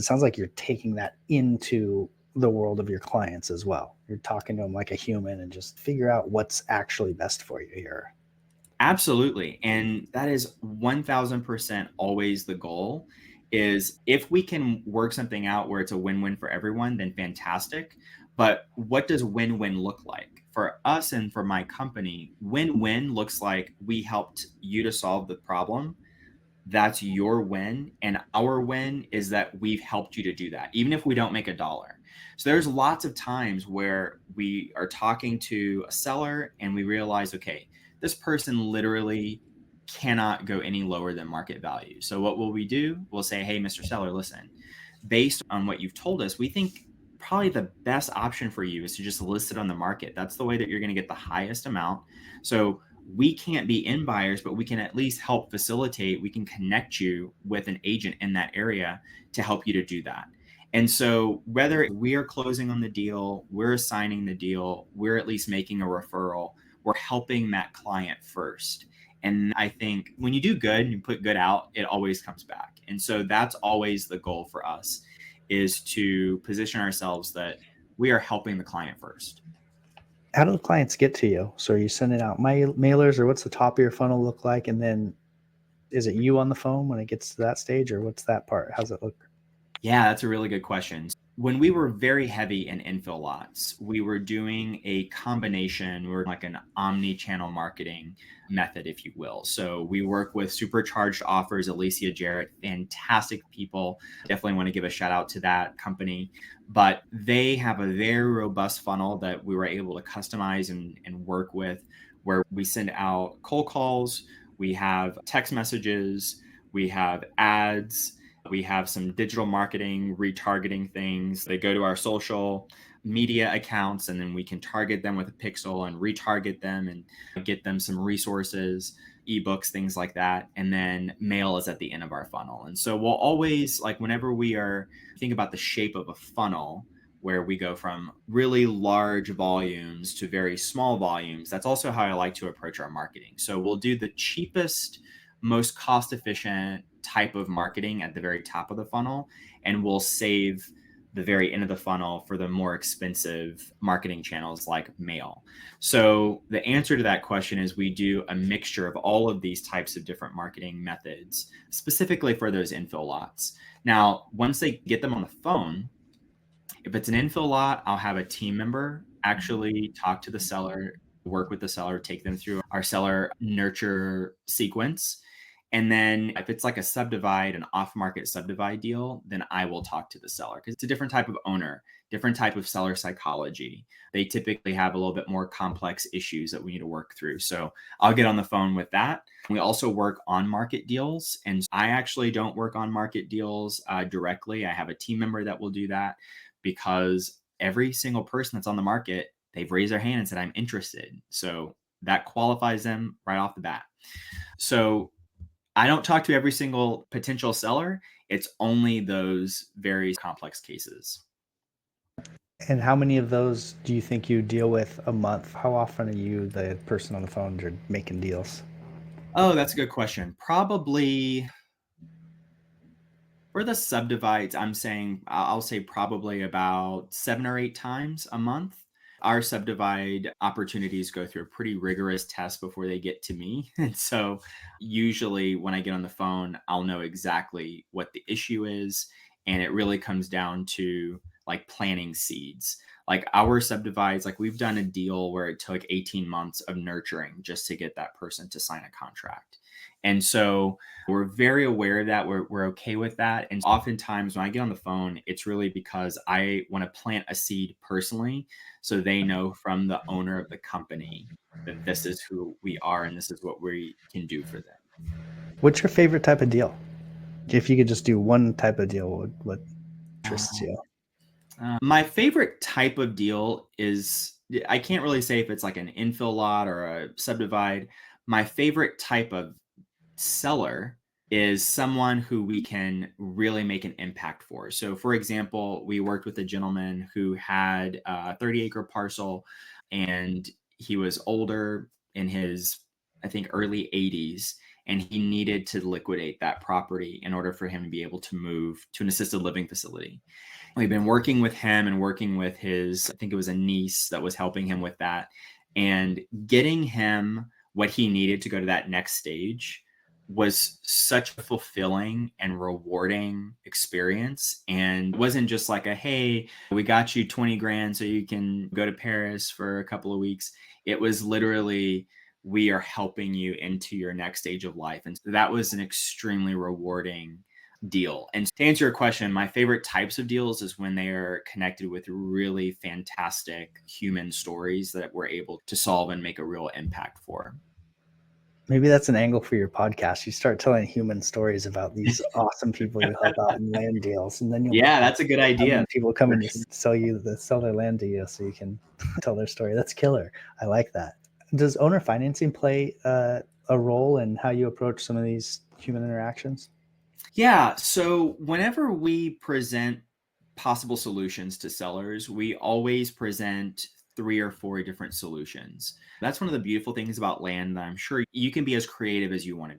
It sounds like you're taking that into the world of your clients as well. You're talking to them like a human and just figure out what's actually best for you here. Absolutely. And that is 1000% always the goal. Is if we can work something out where it's a win-win for everyone, then fantastic. But what does win-win look like? For us and for my company, win-win looks like we helped you to solve the problem. That's your win. And our win is that we've helped you to do that, even if we don't make a dollar. So there's lots of times where we are talking to a seller and we realize, okay, this person literally cannot go any lower than market value. So what will we do? We'll say, hey, Mr. Seller, listen, based on what you've told us, we think probably the best option for you is to just list it on the market. That's the way that you're going to get the highest amount. So we can't be in buyers, but we can at least help facilitate. We can connect you with an agent in that area to help you to do that. And so whether we are closing on the deal, we're assigning the deal, we're at least making a referral, we're helping that client first. And I think when you do good and you put good out, it always comes back. And so that's always the goal for us, is to position ourselves that we are helping the client first. How do the clients get to you? So are you sending out mailers, or what's the top of your funnel look like? And then is it you on the phone when it gets to that stage, or what's that part? How's it look? Yeah, that's a really good question. When we were very heavy in infill lots, we were doing a combination. We're like an omni-channel marketing method, if you will. So we work with Supercharged Offers, Alicia Jarrett, fantastic people. Definitely want to give a shout out to that company. But they have a very robust funnel that we were able to customize and work with, where we send out cold calls, we have text messages, we have ads, we have some digital marketing, retargeting things. They go to our social media accounts, and then we can target them with a pixel and retarget them and get them some resources, ebooks, things like that. And then mail is at the end of our funnel. And so we'll always, like, whenever we are think about the shape of a funnel, where we go from really large volumes to very small volumes, that's also how I like to approach our marketing. So we'll do the cheapest, most cost efficient type of marketing at the very top of the funnel, and we'll save the very end of the funnel for the more expensive marketing channels like mail. So the answer to that question is we do a mixture of all of these types of different marketing methods, specifically for those infill lots. Now, once they get them on the phone, if it's an infill lot, I'll have a team member actually talk to the seller, work with the seller, take them through our seller nurture sequence. And then if it's like a subdivide, an off-market subdivide deal, then I will talk to the seller, because it's a different type of owner, different type of seller psychology. They typically have a little bit more complex issues that we need to work through. So I'll get on the phone with that. We also work on market deals. And I actually don't work on market deals directly. I have a team member that will do that, because every single person that's on the market, they've raised their hand and said, I'm interested. So that qualifies them right off the bat. So I don't talk to every single potential seller. It's only those very complex cases. And how many of those do you think you deal with a month? How often are you the person on the phone you're making deals? Oh, that's a good question. Probably for the subdivides, I'll say probably about 7 or 8 times a month. Our subdivide opportunities go through a pretty rigorous test before they get to me. And so usually when I get on the phone, I'll know exactly what the issue is. And it really comes down to like planting seeds. Like our subdivides, like we've done a deal where it took 18 months of nurturing just to get that person to sign a contract. And so we're very aware of that. We're okay with that. And oftentimes when I get on the phone, it's really because I want to plant a seed personally, so they know from the owner of the company that this is who we are and this is what we can do for them. What's your favorite type of deal? If you could just do one type of deal, what interests Uh, you? my favorite type of deal is, I can't really say if it's like an infill lot or a subdivide. My favorite type of seller is someone who we can really make an impact for. So, for example, we worked with a gentleman who had a 30-acre parcel, and he was older, in his, I think, early 80s. and he needed to liquidate that property in order for him to be able to move to an assisted living facility. We've been working with him and working with his, I think it was a niece that was helping him with that, and getting him what he needed to go to that next stage was such a fulfilling and rewarding experience. And it wasn't just like a, hey, we got you 20 grand so you can go to Paris for a couple of weeks. It was literally, we are helping you into your next stage of life. And that was an extremely rewarding deal. And to answer your question, my favorite types of deals is when they are connected with really fantastic human stories that we're able to solve and make a real impact for. Maybe that's an angle for your podcast. You start telling human stories about these awesome people you help out in land deals, and then you'll Yeah, that's a good have idea. people come and sell their land to you, so you can tell their story. That's killer. I like that. Does owner financing play a role in how you approach some of these human interactions? Yeah. So whenever we present possible solutions to sellers, we always present 3 or 4 different solutions. That's one of the beautiful things about land that I'm sure you can be as creative as you want to be.